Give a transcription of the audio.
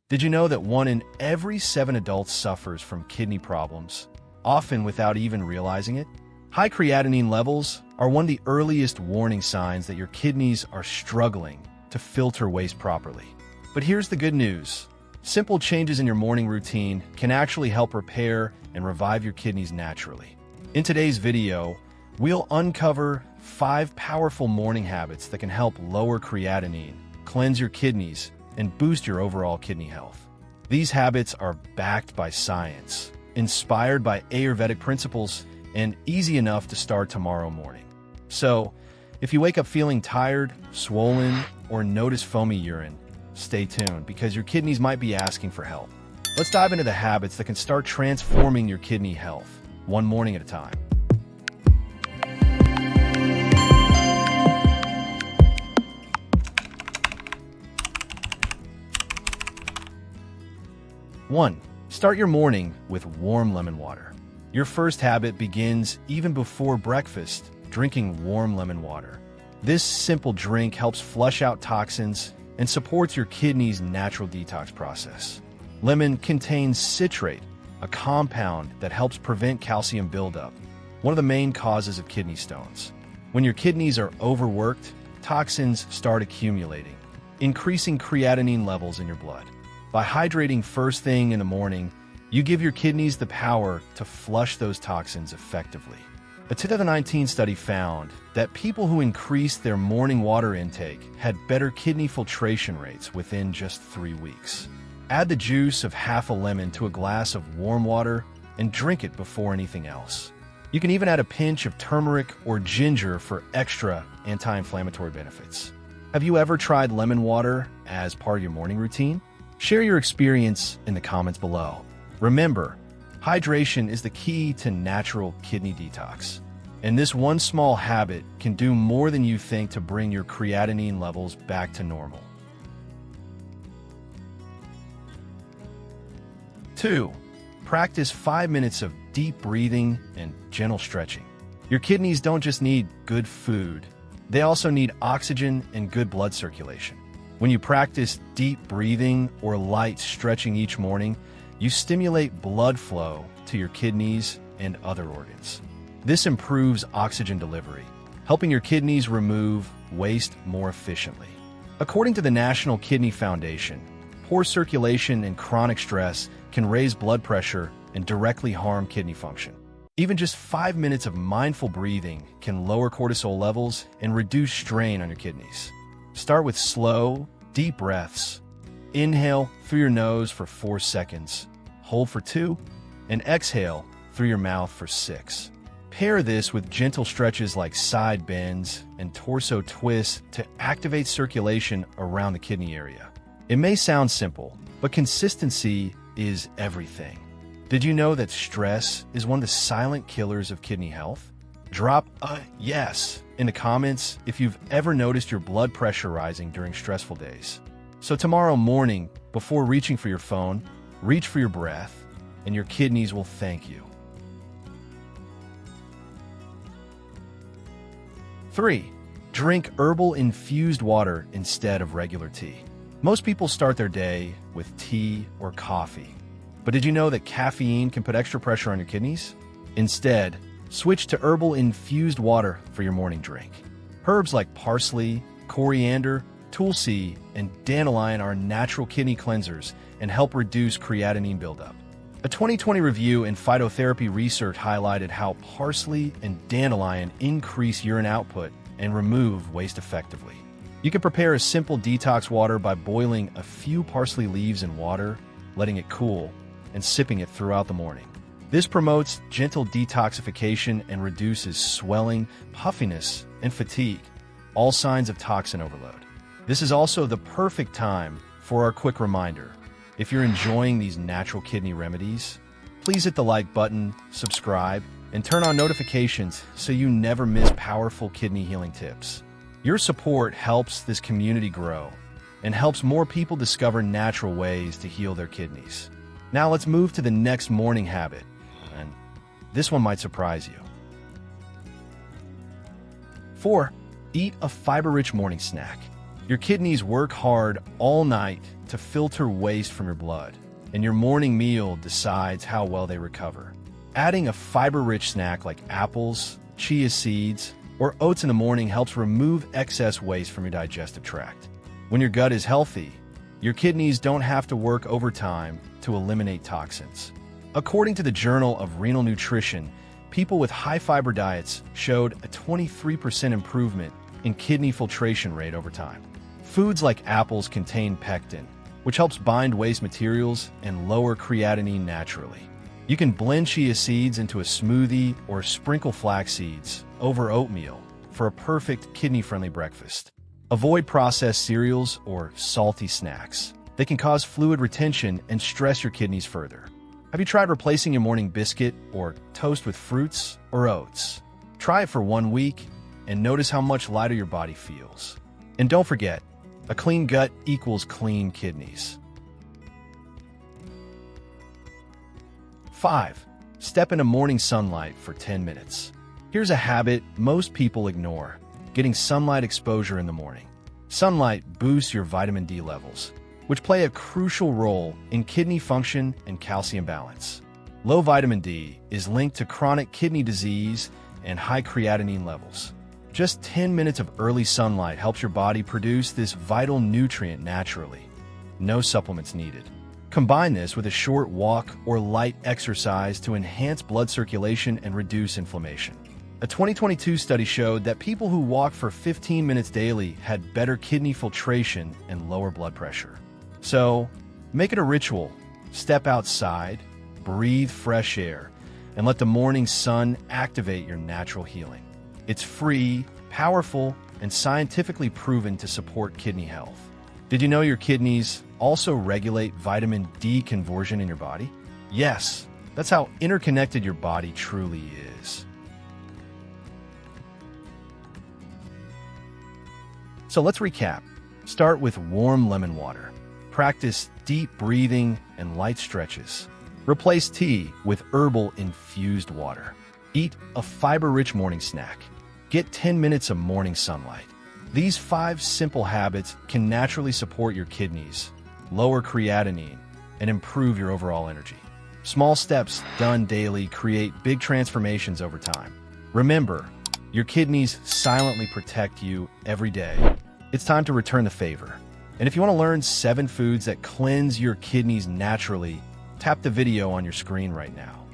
Did you know that 1 in every 7 adults suffers from kidney problems, often without even realizing it? High creatinine levels are one of the earliest warning signs that your kidneys are struggling to filter waste properly. But here's the good news. Simple changes in your morning routine can actually help repair and revive your kidneys naturally. In today's video, we'll uncover 5 powerful morning habits that can help lower creatinine, cleanse your kidneys, and boost your overall kidney health. These habits are backed by science, inspired by Ayurvedic principles, and easy enough to start tomorrow morning. So, if you wake up feeling tired, swollen, or notice foamy urine, stay tuned because your kidneys might be asking for help. Let's dive into the habits that can start transforming your kidney health, one morning at a time. One, start your morning with warm lemon water. Your first habit begins even before breakfast, drinking warm lemon water. This simple drink helps flush out toxins and supports your kidney's natural detox process. Lemon contains citrate, a compound that helps prevent calcium buildup, one of the main causes of kidney stones. When your kidneys are overworked, toxins start accumulating, increasing creatinine levels in your blood. By hydrating first thing in the morning, you give your kidneys the power to flush those toxins effectively. A 2019 study found that people who increased their morning water intake had better kidney filtration rates within just 3 weeks. Add the juice of half a lemon to a glass of warm water and drink it before anything else. You can even add a pinch of turmeric or ginger for extra anti-inflammatory benefits. Have you ever tried lemon water as part of your morning routine? Share your experience in the comments below. Remember, hydration is the key to natural kidney detox. And this one small habit can do more than you think to bring your creatinine levels back to normal. 2. Practice 5 minutes of deep breathing and gentle stretching. Your kidneys don't just need good food, they also need oxygen and good blood circulation. When you practice deep breathing or light stretching each morning, you stimulate blood flow to your kidneys and other organs. This improves oxygen delivery, helping your kidneys remove waste more efficiently. According to the National Kidney Foundation, poor circulation and chronic stress can raise blood pressure and directly harm kidney function. Even just 5 minutes of mindful breathing can lower cortisol levels and reduce strain on your kidneys. Start with slow, deep breaths. Inhale through your nose for 4 seconds, hold for 2, and exhale through your mouth for 6. Pair this with gentle stretches like side bends and torso twists to activate circulation around the kidney area. It may sound simple, but consistency is everything. Did you know that stress is one of the silent killers of kidney health? Drop a yes in the comments if you've ever noticed your blood pressure rising during stressful days. So tomorrow morning, before reaching for your phone, reach for your breath, and your kidneys will thank you. 3. Drink herbal infused water instead of regular tea. Most people start their day with tea or coffee. But did you know that caffeine can put extra pressure on your kidneys? Instead, switch to herbal infused water for your morning drink. Herbs like parsley, coriander, tulsi, and dandelion are natural kidney cleansers and help reduce creatinine buildup. A 2020 review in phytotherapy research highlighted how parsley and dandelion increase urine output and remove waste effectively. You can prepare a simple detox water by boiling a few parsley leaves in water, letting it cool, and sipping it throughout the morning. This promotes gentle detoxification and reduces swelling, puffiness, and fatigue, all signs of toxin overload. This is also the perfect time for our quick reminder. If you're enjoying these natural kidney remedies, please hit the like button, subscribe, and turn on notifications so you never miss powerful kidney healing tips. Your support helps this community grow and helps more people discover natural ways to heal their kidneys. Now let's move to the next morning habit. And this one might surprise you. 4. Eat a fiber-rich morning snack. Your kidneys work hard all night to filter waste from your blood, and your morning meal decides how well they recover. Adding a fiber-rich snack like apples, chia seeds, or oats in the morning helps remove excess waste from your digestive tract. When your gut is healthy, your kidneys don't have to work overtime to eliminate toxins. According to the Journal of Renal Nutrition, people with high-fiber diets showed a 23% improvement in kidney filtration rate over time. Foods like apples contain pectin, which helps bind waste materials and lower creatinine naturally. You can blend chia seeds into a smoothie or sprinkle flax seeds over oatmeal for a perfect kidney-friendly breakfast. Avoid processed cereals or salty snacks. They can cause fluid retention and stress your kidneys further. Have you tried replacing your morning biscuit or toast with fruits or oats? Try it for 1 week and notice how much lighter your body feels. And don't forget, a clean gut equals clean kidneys. 5. Step into morning sunlight for 10 minutes. Here's a habit most people ignore: getting sunlight exposure in the morning. Sunlight boosts your vitamin D levels, which play a crucial role in kidney function and calcium balance. Low vitamin D is linked to chronic kidney disease and high creatinine levels. Just 10 minutes of early sunlight helps your body produce this vital nutrient naturally. No supplements needed. Combine this with a short walk or light exercise to enhance blood circulation and reduce inflammation. A 2022 study showed that people who walked for 15 minutes daily had better kidney filtration and lower blood pressure. So, make it a ritual. Step outside, breathe fresh air, and let the morning sun activate your natural healing. It's free, powerful, and scientifically proven to support kidney health. Did you know your kidneys also regulate vitamin D conversion in your body? Yes, that's how interconnected your body truly is. So let's recap. Start with warm lemon water. Practice deep breathing and light stretches. Replace tea with herbal infused water. Eat a fiber-rich morning snack. Get 10 minutes of morning sunlight. These 5 simple habits can naturally support your kidneys, lower creatinine, and improve your overall energy. Small steps done daily create big transformations over time. Remember, your kidneys silently protect you every day. It's time to return the favor. And if you want to learn 7 foods that cleanse your kidneys naturally, tap the video on your screen right now.